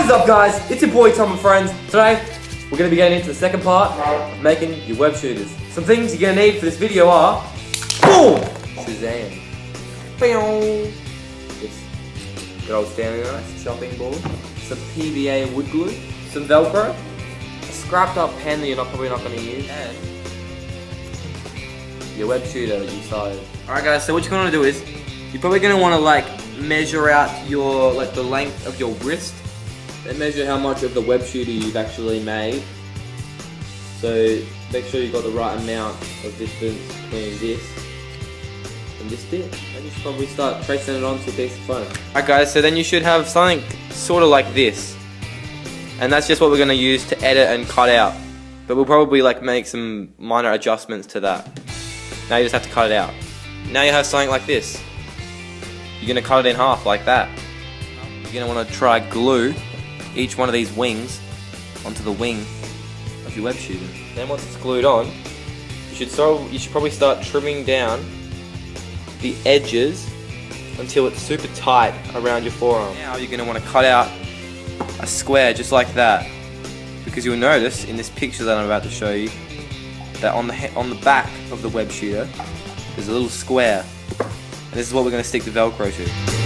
What is up, guys? It's your boy Tom and friends. Today we're going to be getting into the second part of making your web shooters. Some things you're going to need for this video are boom! Shazam. This good old Stanley knife, chopping board, some PVA wood glue, some Velcro, a scrapped up pen that you're probably not going to use, and your web shooter that you started. Alright guys, so what you're going to do is you're probably going to want to measure out your the length of your wrist and measure how much of the web shooter you've actually made. So make sure you've got the right amount of distance between this and this bit, and you should probably start tracing it onto a piece of foam. Alright guys, so then you should have something sort of like this, and that's just what we're going to use to edit and cut out, but we'll probably make some minor adjustments to that. Now you just have to cut it out. Now you have something like this. You're going to cut it in half like that. You're going to want to try glue each one of these wings onto the wing of your web shooter. Then once it's glued on, you should probably start trimming down the edges until it's super tight around your forearm. Now you're going to want to cut out a square just like that, because you'll notice in this picture that I'm about to show you that on the back of the web shooter there's a little square, and this is what we're going to stick the Velcro to.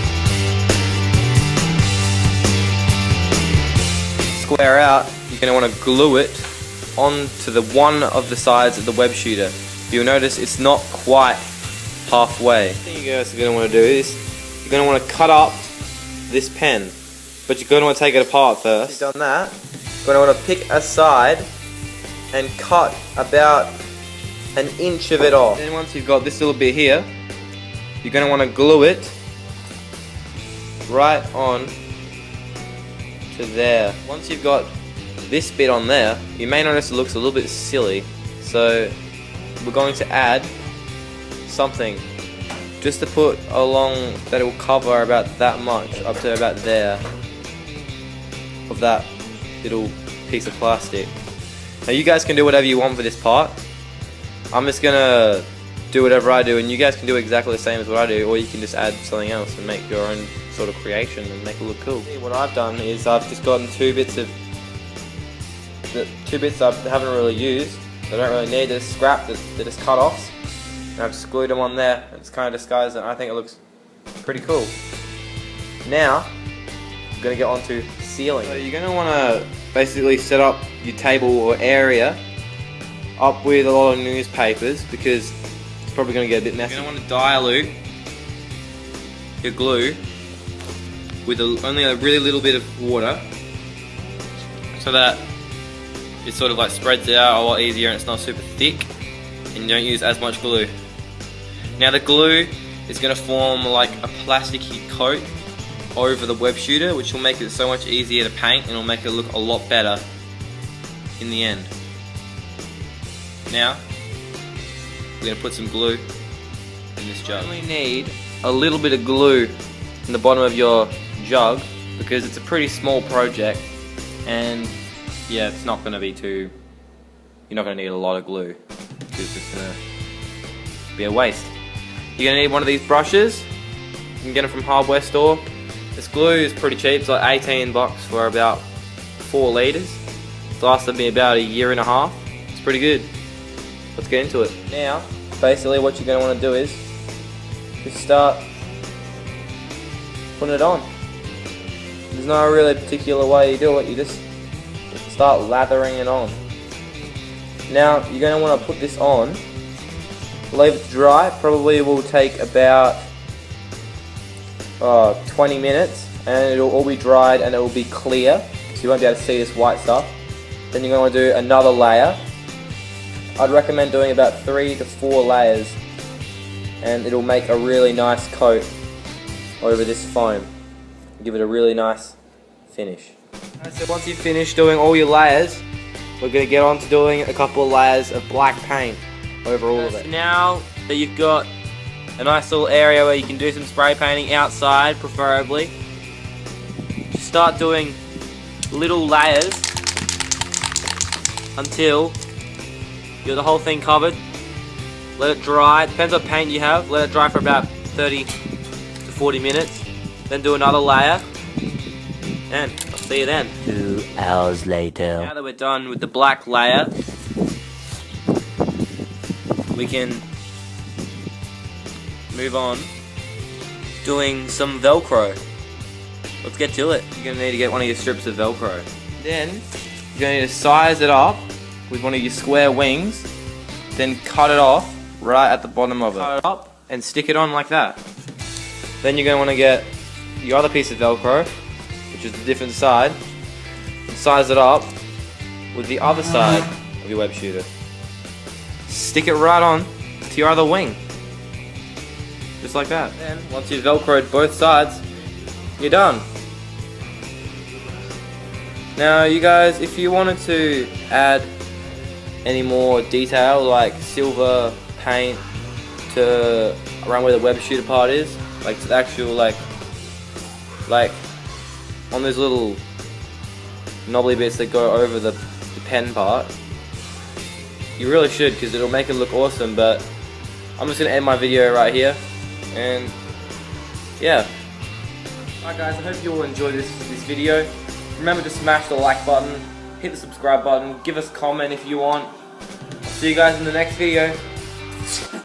Square out, you're going to want to glue it onto the one of the sides of the web shooter. You'll notice it's not quite halfway. The thing you guys are going to want to do is you're going to want to cut up this pen, but you're going to want to take it apart first. Once you've done that, you're going to want to pick a side and cut about an inch of it off. Then once you've got this little bit here, you're going to want to glue it right on to there. Once you've got this bit on there, you may notice it looks a little bit silly, so we're going to add something just to put along that it will cover about that much, up to about there, of that little piece of plastic. Now you guys can do whatever you want for this part. I'm just gonna do whatever I do, and you guys can do exactly the same as what I do, or you can just add something else and make your own sort of creation and make it look cool. What I've done is I've just gotten two bits I haven't really used, I don't really need, they're scrap, they're just cut offs, and I've just glued them on there, and it's kind of disguised, and I think it looks pretty cool. Now I'm going to get on to sealing. So you're going to want to basically set up your table or area up with a lot of newspapers, because it's probably going to get a bit messy. You're going to want to dilute your glue with only a really little bit of water, so that it sort of spreads out a lot easier and it's not super thick, and you don't use as much glue. Now the glue is going to form a plasticky coat over the web shooter, which will make it so much easier to paint, and it'll make it look a lot better in the end. Now we're going to put some glue in this jug. You only need a little bit of glue in the bottom of your jug, because it's a pretty small project, and yeah, it's not going to be you're not going to need a lot of glue, because it's going to be a waste. You're going to need one of these brushes. You can get them from hardware store. This glue is pretty cheap, it's like 18 bucks for about 4 litres. It's lasted me about a year and a half. It's pretty good. Let's get into it. Now, basically what you're going to want to do is just start putting it on. There's no really particular way you do it, you just start lathering it on. Now you're going to want to put this on, leave it to dry. Probably will take about 20 minutes, and it'll all be dried and it will be clear, so you won't be able to see this white stuff. Then you're going to do another layer. I'd recommend doing about 3 to 4 layers, and it'll make a really nice coat over this foam. Give it a really nice finish. So once you've finished doing all your layers, we're going to get on to doing a couple of layers of black paint over all of it. Now that you've got a nice little area where you can do some spray painting outside, preferably, just start doing little layers until you got the whole thing covered. Let it dry. Depends what paint you have. Let it dry for about 30 to 40 minutes. Then do another layer, and see you then. 2 hours later. Now that we're done with the black layer, we can move on doing some Velcro. Let's get to it. You're gonna need to get one of your strips of Velcro. Then you're gonna need to size it up with one of your square wings, then cut it off right at the bottom of it. Cut it up and stick it on like that. Then you're gonna want to get your other piece of Velcro, which is the different side, and size it up with the other side of your web shooter. Stick it right on to your other wing. Just like that. Then, once you've Velcroed both sides, you're done. Now, you guys, if you wanted to add any more detail, like silver paint to around where the web shooter part is, like to the actual, like on those little knobbly bits that go over the pen part, you really should, because it'll make it look awesome. But I'm just gonna end my video right here, and yeah. Alright guys, I hope you all enjoyed this video. Remember to smash the like button, hit the subscribe button, give us a comment if you want. I'll see you guys in the next video.